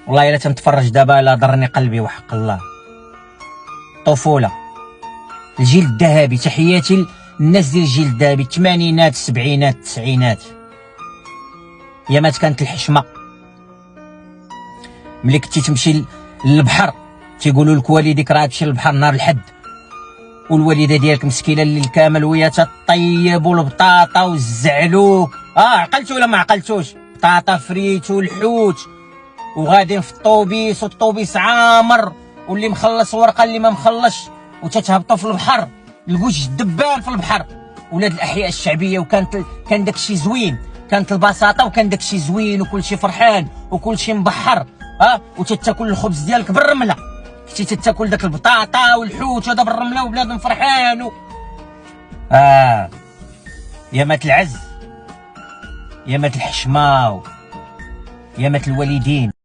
والله الا تنتفرج دابا الا ضرني قلبي وحق الله. طفوله، الجيل الذهبي، تحياتي للناس ديال الجيل الذهبي، الثمانينات السبعينات التسعينات. يا مات كانت الحشمه. ملي كنتي تمشي للبحر تيقولوا لك والديك راه تمشي للبحر نهار الحد، والوالده ديالك مسكينه الليل كامل وهي تطيب البطاطا والزعلوك. عقلتوا ولا ما عقلتوش؟ بطاطا فريت والحوت، وغاديين في الطوبيس والطوبيس عامر، واللي مخلص ورقه اللي ما مخلصش، وتتهبطوا في البحر الكوش الدبان في البحر. ولاد الاحياء الشعبيه، كان داكشي زوين، كانت البساطه وكان داكشي زوين وكلشي فرحان وكلشي مبحر. وتتاكل الخبز ديالك بالرمله، كنتي تتاكل داك البطاطا والحوت هذا بالرمله وبنادم فرحان يا مات العز، يا مات الحشمه، يا مات الوالدين.